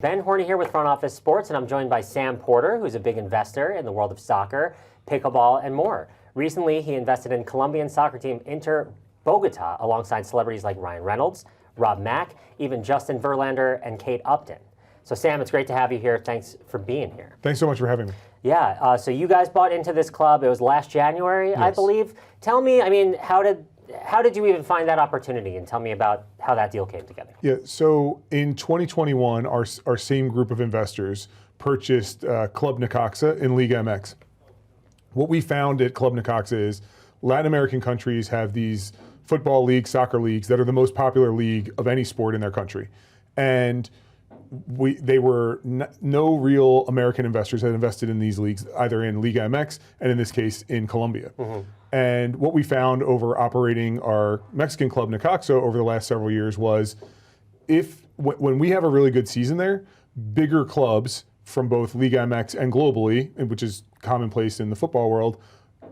Ben Horney here with Front Office Sports, and I'm joined by Sam Porter, who's a big investor in the world of soccer, pickleball, and more. Recently, he invested in Colombian soccer team Inter Bogota alongside celebrities like Ryan Reynolds, Rob Mack, even Justin Verlander and Kate Upton. So Sam, it's great to have you here. Thanks for being here. Thanks so much for having me. Yeah, so you guys bought into this club. It was last January, yes. I believe. Tell me, how did you even find that opportunity, and tell me about how that deal came together? Yeah, so in 2021, our same group of investors purchased Club Necaxa in Liga MX. What we found at Club Necaxa is Latin American countries have these football leagues, soccer leagues that are the most popular league of any sport in their country. And they were no real American investors had invested in these leagues, either in Liga MX and in this case in Colombia. Mm-hmm. And what we found over operating our Mexican club Necaxa over the last several years was when we have a really good season there, bigger clubs from both Liga MX and globally, which is commonplace in the football world,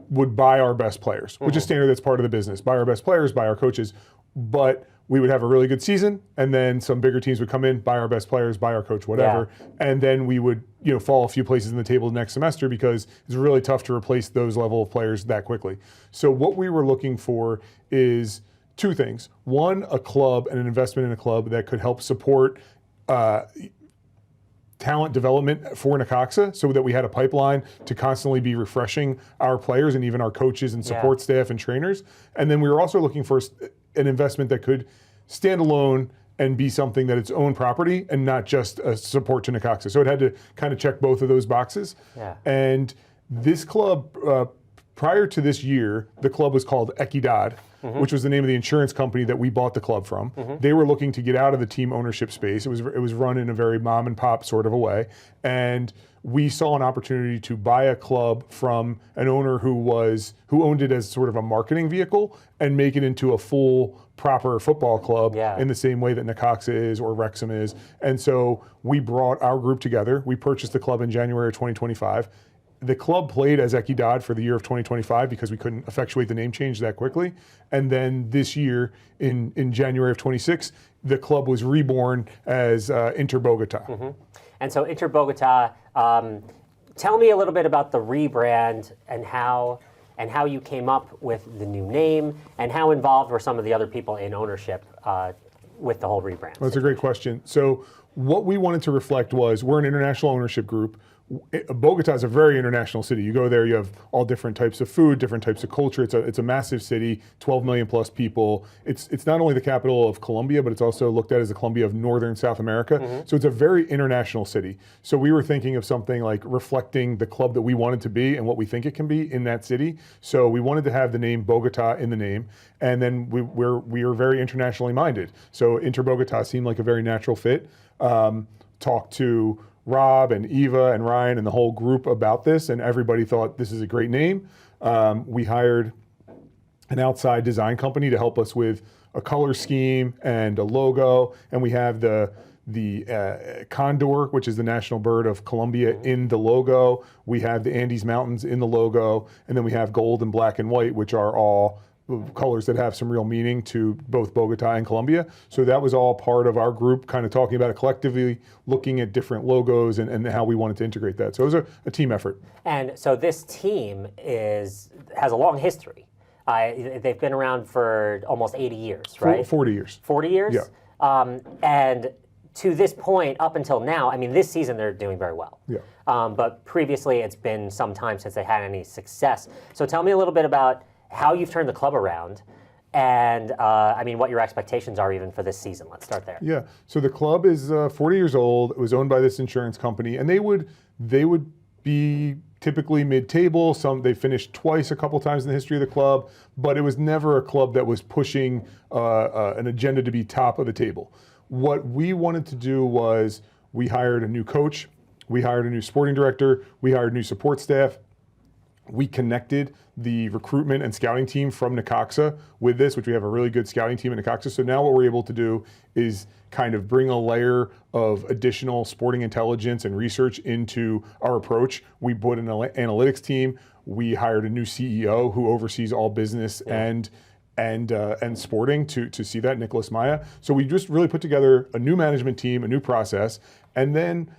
would buy our best players, mm-hmm. which is standard. That's part of the business. Buy our best players, buy our coaches. But we would have a really good season, and then some bigger teams would come in, buy our best players, buy our coach, whatever, and then we would fall a few places in the table next semester because it's really tough to replace those level of players that quickly. So what we were looking for is two things. One, a club and an investment in a club that could help support talent development for Necaxa so that we had a pipeline to constantly be refreshing our players and even our coaches and support staff and trainers. And then we were also looking for an investment that could stand alone and be something that its own property and not just a support to Necaxa. So it had to kind of check both of those boxes. Yeah. And this club, prior to this year, the club was called Equidad, mm-hmm. which was the name of the insurance company that we bought the club from. Mm-hmm. They were looking to get out of the team ownership space. It was run in a very mom and pop sort of a way. And we saw an opportunity to buy a club from an owner who owned it as sort of a marketing vehicle and make it into a full, proper football club in the same way that Necaxa is or Wrexham is. And so we brought our group together. We purchased the club in January of 2025. The club played as Equidad for the year of 2025 because we couldn't effectuate the name change that quickly. And then this year, in January of 26, the club was reborn as Inter Bogota. Mm-hmm. And so Inter Bogota, tell me a little bit about the rebrand and how you came up with the new name and how involved were some of the other people in ownership with the whole rebrand. Well, that's a great question. So what we wanted to reflect was we're an international ownership group. Bogota is a very international city. You go there, you have all different types of food, different types of culture. It's a massive city, 12 million plus people. It's not only the capital of Colombia, but it's also looked at as the Colombia of northern South America. Mm-hmm. So it's a very international city. So we were thinking of something like reflecting the club that we wanted to be and what we think it can be in that city. So we wanted to have the name Bogota in the name, and then we were very internationally minded. So Inter Bogota seemed like a very natural fit. Talked to Rob and Eva and Ryan and the whole group about this, and everybody thought this is a great name. We hired an outside design company to help us with a color scheme and a logo, and we have the Condor, which is the national bird of Colombia, in the logo. We have the Andes Mountains in the logo, and then we have gold and black and white, which are all colors that have some real meaning to both Bogota and Colombia. So that was all part of our group kind of talking about it collectively, looking at different logos and how we wanted to integrate that. So it was a team effort. And so this team has a long history. They've been around for almost 80 years, right? 40 years. 40 years? Yeah. And to this point, up until now, this season they're doing very well. Yeah. But previously it's been some time since they had any success. So tell me a little bit about how you've turned the club around, and what your expectations are even for this season. Let's start there. Yeah. So the club is 40 years old. It was owned by this insurance company, and they would be typically mid-table. They finished twice a couple times in the history of the club, but it was never a club that was pushing an agenda to be top of the table. What we wanted to do was we hired a new coach, we hired a new sporting director, we hired new support staff. We connected the recruitment and scouting team from Necaxa with this, which we have a really good scouting team at Necaxa. So now what we're able to do is kind of bring a layer of additional sporting intelligence and research into our approach. We put an analytics team. We hired a new CEO who oversees all business and and Sporting to see that, Nicholas Maya. So we just really put together a new management team, a new process, and then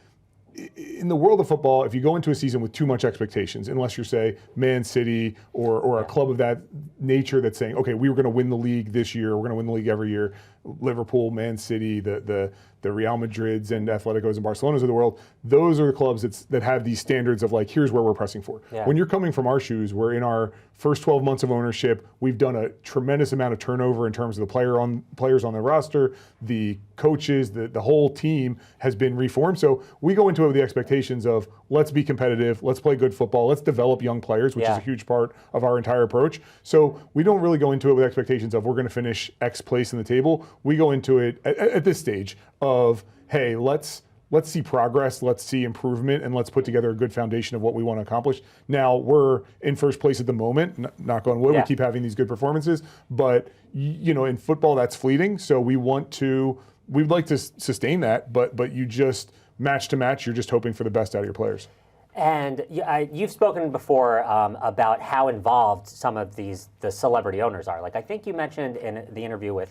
in the world of football, if you go into a season with too much expectations, unless you're, say, Man City or a club of that nature that's saying, okay, we were going to win the league this year, we're going to win the league every year, Liverpool, Man City, the Real Madrids and Atleticos and Barcelonas of the world, those are the clubs that have these standards of like, here's where we're pressing for. Yeah. When you're coming from our shoes, we're in our first 12 months of ownership, we've done a tremendous amount of turnover in terms of the players on the roster, the coaches, the whole team has been reformed. So we go into it with the expectations of let's be competitive, let's play good football, let's develop young players, which is a huge part of our entire approach. So we don't really go into it with expectations of we're going to finish X place in the table. We go into it at this stage of, hey, let's see progress, let's see improvement, and let's put together a good foundation of what we want to accomplish. Now, we're in first place at the moment, knock on wood, we keep having these good performances, but in football that's fleeting, so we'd like to sustain that, but you just, match to match, you're just hoping for the best out of your players. And you've spoken before about how involved some of the celebrity owners are. Like I think you mentioned in the interview with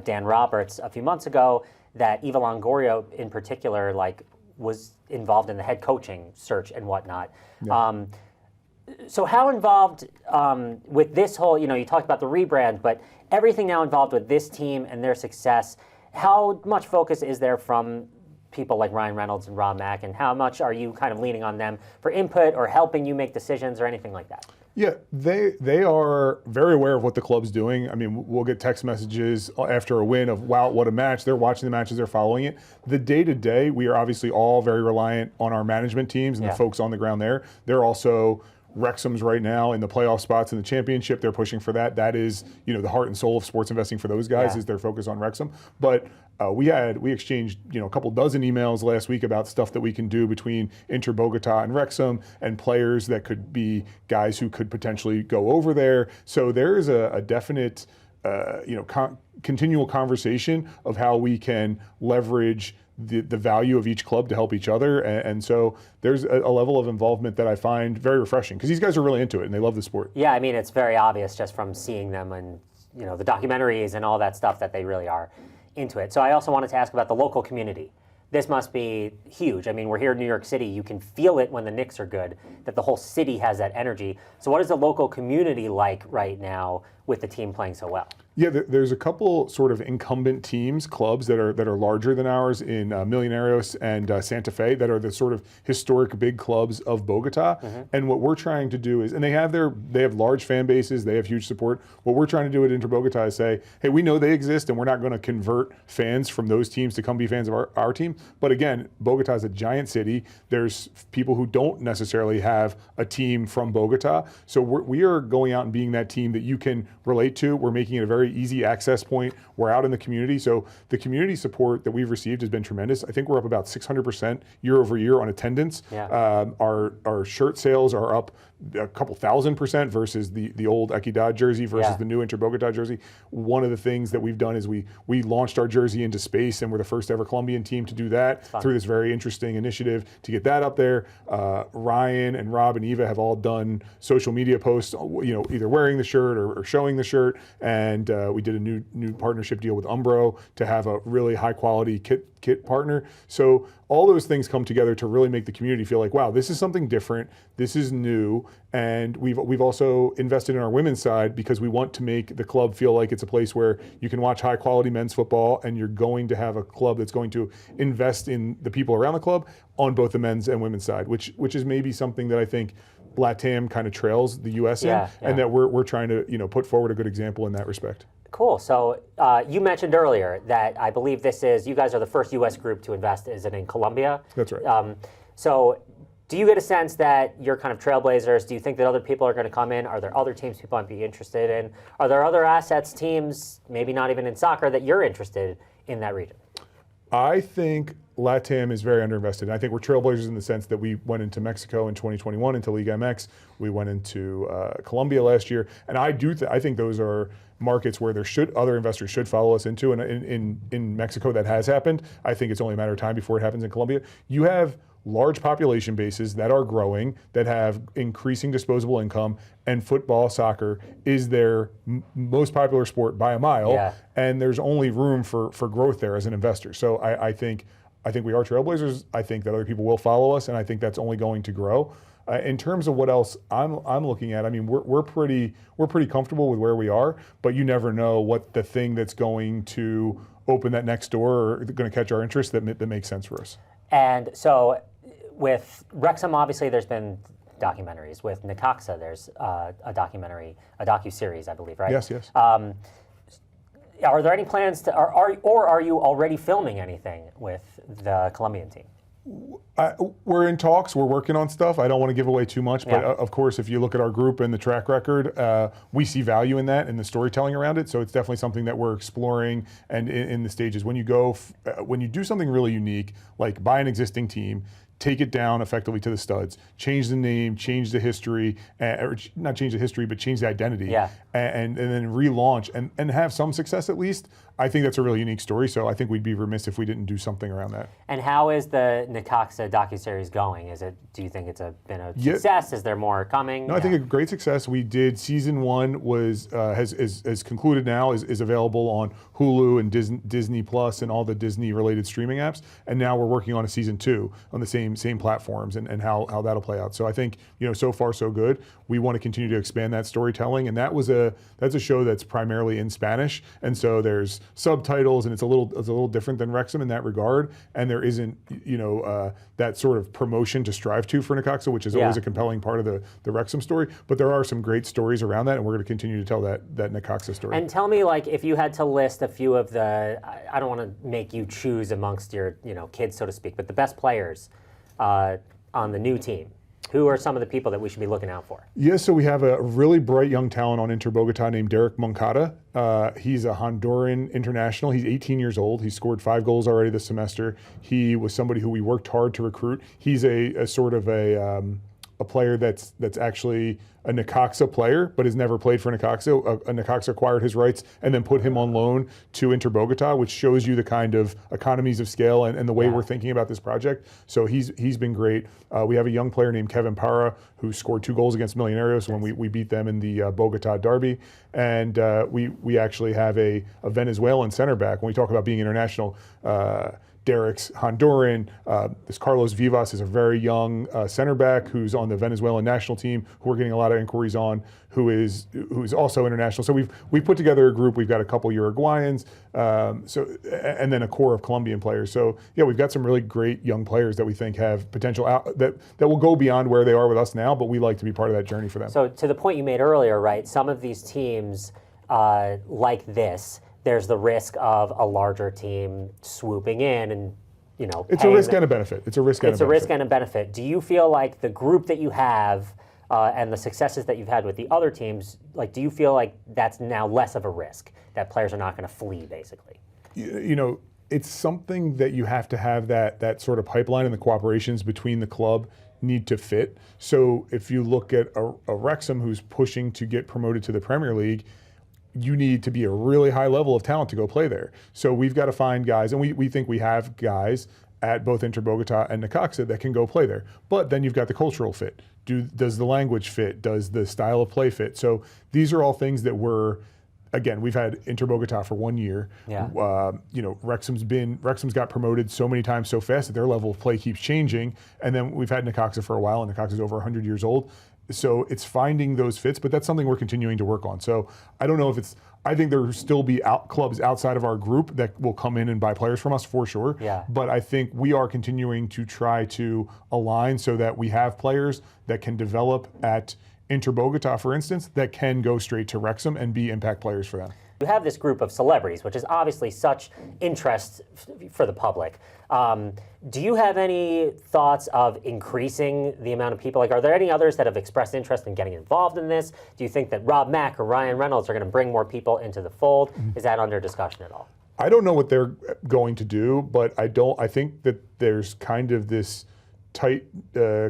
Dan Roberts a few months ago that Eva Longoria in particular was involved in the head coaching search and whatnot. Yeah. So how involved with this whole, you talked about the rebrand, but everything now involved with this team and their success, how much focus is there from people like Ryan Reynolds and Rob Mack, and how much are you kind of leaning on them for input or helping you make decisions or anything like that? Yeah, they are very aware of what the club's doing. I mean, we'll get text messages after a win of, wow, what a match. They're watching the matches, they're following it. The day-to-day, we are obviously all very reliant on our management teams and the folks on the ground there. They're also Wrexham's right now in the playoff spots in the championship. They're pushing for that. That is, the heart and soul of sports investing for those guys is their focus on Wrexham. But we exchanged, a couple dozen emails last week about stuff that we can do between Inter Bogota and Wrexham and players that could be guys who could potentially go over there. So there's a definite, continual conversation of how we can leverage the value of each club to help each other. And so there's a level of involvement that I find very refreshing because these guys are really into it and they love the sport. Yeah, I mean, it's very obvious just from seeing them and, the documentaries and all that stuff that they really are into it. So I also wanted to ask about the local community. This must be huge. I mean, we're here in New York City. You can feel it when the Knicks are good, that the whole city has that energy. So what is the local community like right now with the team playing so well? Yeah, there's a couple sort of incumbent teams, clubs that are larger than ours in Millonarios and Santa Fe that are the sort of historic big clubs of Bogota. Mm-hmm. And what we're trying to do is, and they have large fan bases, they have huge support. What we're trying to do at Inter Bogota is say, hey, we know they exist and we're not going to convert fans from those teams to come be fans of our team. But again, Bogota is a giant city. There's people who don't necessarily have a team from Bogota. So we are going out and being that team that you can relate to. We're making it a very easy access point. We're out in the community. So the community support that we've received has been tremendous. I think we're up about 600% year over year on attendance. Yeah. Our shirt sales are up a couple 1,000% versus the old Equidad jersey versus the new Inter Bogota jersey. One of the things that we've done is we launched our jersey into space, and we're the first ever Colombian team to do that through this very interesting initiative to get that up there. Ryan and Rob and Eva have all done social media posts, either wearing the shirt or showing the shirt. And we did a new partnership deal with Umbro to have a really high quality kit partner. So all those things come together to really make the community feel like, wow, this is something different. This is new. And we've also invested in our women's side because we want to make the club feel like it's a place where you can watch high quality men's football, and you're going to have a club that's going to invest in the people around the club on both the men's and women's side, which is maybe something that I think LATAM kind of trails the U.S. and that we're trying to put forward a good example in that respect. Cool. So you mentioned earlier that I believe you guys are the first U.S. group to invest, is it in Colombia? That's right. So do you get a sense that you're kind of trailblazers? Do you think that other people are going to come in? Are there other teams people might be interested in? Are there other assets, teams, maybe not even in soccer, that you're interested in that region? I think LATAM is very underinvested. And I think we're trailblazers in the sense that we went into Mexico in 2021 into Liga MX. We went into Colombia last year. And I think those are markets where other investors should follow us into. And in Mexico, that has happened. I think it's only a matter of time before it happens in Colombia. You have large population bases that are growing, that have increasing disposable income, and football, soccer is their most popular sport by a mile, Yeah. and there's only room for growth there as an investor. So I think we are Trailblazers. I think that other people will follow us, and I think that's only going to grow. In terms of what else I'm looking at, I mean, we're pretty comfortable with where we are, but you never know what the thing that's going to open that next door or going to catch our interest that makes sense for us. And so with Wrexham, obviously there's been documentaries. With Necaxa, there's a docuseries, I believe, right? Yes. Are there any plans to, or are you already filming anything with the Colombian team? We're in talks. We're working on stuff. I don't want to give away too much, but Yeah. Of course, if you look at our group and the track record, we see value in that and the storytelling around it. So it's definitely something that we're exploring and in the stages. When you when you do something really unique, like buy an existing team, take it down effectively to the studs, change the name, change the history, or not change the history, but change the identity, Yeah. and then relaunch and have some success at least. I think that's a really unique story, so I think we'd be remiss if we didn't do something around that. And how is the Necaxa docuseries going? Do you think it's been a success? Is there more coming? No, I think a great success. We did season 1 has concluded now, is available on Hulu and Disney Plus and all the Disney related streaming apps. And now we're working on a season 2 on the same platforms and how that'll play out. So I think, so far so good. We want to continue to expand that storytelling, and that's a show that's primarily in Spanish, and so there's subtitles, and it's a little different than Wrexham in that regard, and there isn't that sort of promotion to strive to for Necaxa, which is always a compelling part of the Wrexham story. But there are some great stories around that, and we're going to continue to tell that Necaxa story. And tell me, like, if you had to list a few of I don't want to make you choose amongst your kids, so to speak, but the best players on the new team. Who are some of the people that we should be looking out for? Yeah, so we have a really bright young talent on Inter Bogota named Derek Moncada. He's a Honduran international. He's 18 years old. He scored 5 goals already this semester. He was somebody who we worked hard to recruit. He's a sort of a player that's actually a Necaxa player, but has never played for Necaxa. Necaxa acquired his rights and then put him on loan to Inter Bogota, which shows you the kind of economies of scale and the way we're thinking about this project. So he's been great. We have a young player named Kevin Parra who scored 2 goals against Millonarios when we beat them in the Bogota derby. And we actually have a Venezuelan center back. When we talk about being international, Derek's Honduran. This Carlos Vivas is a very young center back who's on the Venezuelan national team, who we're getting a lot of inquiries on, who's also international. So we've put together a group. We've got a couple Uruguayans, and then a core of Colombian players. So yeah, we've got some really great young players that we think have potential that will go beyond where they are with us now. But we like to be part of that journey for them. So to the point you made earlier, right? Some of these teams like this, there's the risk of a larger team swooping in and, it's a risk and a benefit. It's a risk and a benefit. Do you feel like the group that you have and the successes that you've had with the other teams, like, do you feel like that's now less of a risk, that players are not going to flee, basically? It's something that you have to have that sort of pipeline, and the cooperations between the club need to fit. So if you look at a Wrexham who's pushing to get promoted to the Premier League, you need to be a really high level of talent to go play there. So we've got to find guys, and we think we have guys at both Inter Bogota and Necaxa that can go play there. But then you've got the cultural fit. Does the language fit? Does the style of play fit? So these are all things that we've had Inter Bogota for 1 year. Yeah. Wrexham's got promoted so many times so fast that their level of play keeps changing. And then we've had Necaxa for a while, and Necaxa's over 100 years old. So it's finding those fits, but that's something we're continuing to work on. So I don't know if I think there will still be clubs outside of our group that will come in and buy players from us for sure. Yeah. But I think we are continuing to try to align so that we have players that can develop at Inter Bogota, for instance, that can go straight to Wrexham and be impact players for them. You have this group of celebrities, which is obviously such interest for the public. Do you have any thoughts of increasing the amount of people? Like, are there any others that have expressed interest in getting involved in this? Do you think that Rob Mack or Ryan Reynolds are going to bring more people into the fold? Is that under discussion at all? I don't know what they're going to do, but I think that there's kind of this tight,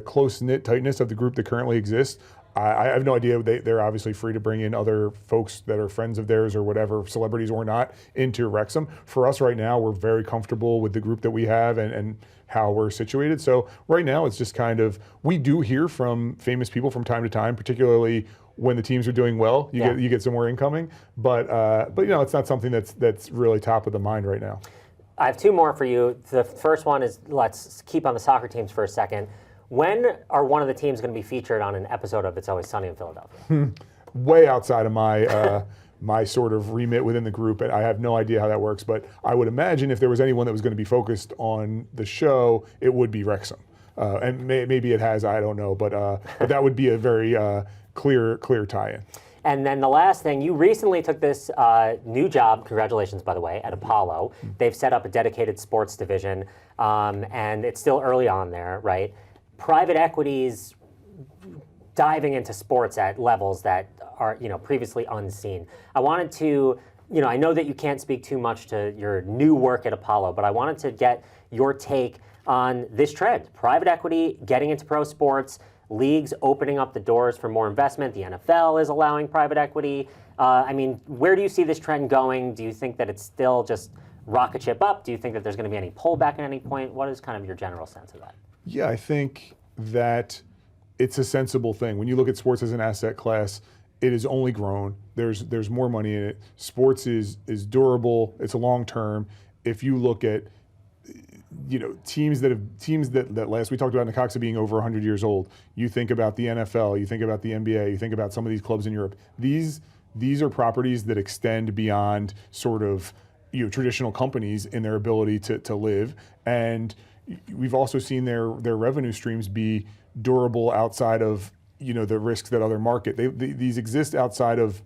close-knit tightness of the group that currently exists. I have no idea. They're obviously free to bring in other folks that are friends of theirs or whatever, celebrities or not, into Wrexham. For us right now, we're very comfortable with the group that we have and how we're situated. So right now it's just kind of, we do hear from famous people from time to time, particularly when the teams are doing well, you get some more incoming, but it's not something that's really top of the mind right now. I have two more for you. The first one is, let's keep on the soccer teams for a second. When are one of the teams going to be featured on an episode of It's Always Sunny in Philadelphia? Way outside of my my sort of remit within the group, and I have no idea how that works, but I would imagine if there was anyone that was going to be focused on the show, it would be Wrexham. And maybe it has, I don't know, but that would be a very clear tie-in. And then the last thing, you recently took this new job, congratulations, by the way, at Apollo. They've set up a dedicated sports division, and it's still early on there, right? Private equity's diving into sports at levels that are, previously unseen. I wanted to, I know that you can't speak too much to your new work at Apollo, but I wanted to get your take on this trend. Private equity getting into pro sports, leagues opening up the doors for more investment. The NFL is allowing private equity. Where do you see this trend going? Do you think that it's still just rocket ship up? Do you think that there's going to be any pullback at any point? What is kind of your general sense of that? Yeah, I think that it's a sensible thing. When you look at sports as an asset class, it has only grown. There's more money in it. Sports is durable. It's a long term. If you look at teams that last, we talked about Necaxa being over 100 years old. You think about the NFL, you think about the NBA, you think about some of these clubs in Europe. These are properties that extend beyond sort of traditional companies in their ability to live, and we've also seen their revenue streams be durable outside of the risks that other market. These exist outside of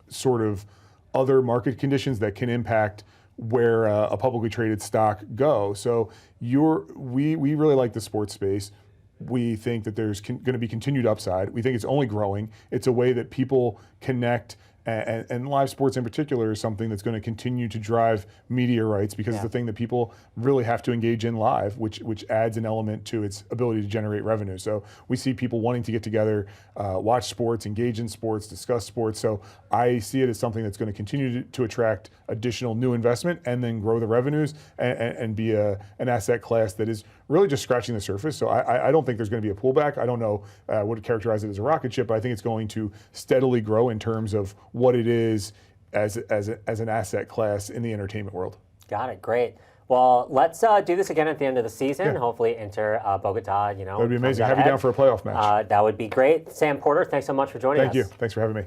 sort of other market conditions that can impact where a publicly traded stock go. So we really like the sports space. We think that there's going to be continued upside. We think it's only growing. It's a way that people connect, and live sports in particular is something that's going to continue to drive media rights, because it's the thing that people really have to engage in live, which adds an element to its ability to generate revenue. So we see people wanting to get together, watch sports, engage in sports, discuss sports. So I see it as something that's going to continue to attract additional new investment and then grow the revenues and be an asset class that is really just scratching the surface. So I don't think there's going to be a pullback. I don't know would characterize it as a rocket ship, but I think it's going to steadily grow in terms of what it is as an asset class in the entertainment world. Got it. Great. Well, let's do this again at the end of the season. Yeah. Hopefully Inter Bogota, that would be amazing. Have you down for a playoff match. That would be great. Sam Porter, thanks so much for joining us. Thank you. Thanks for having me.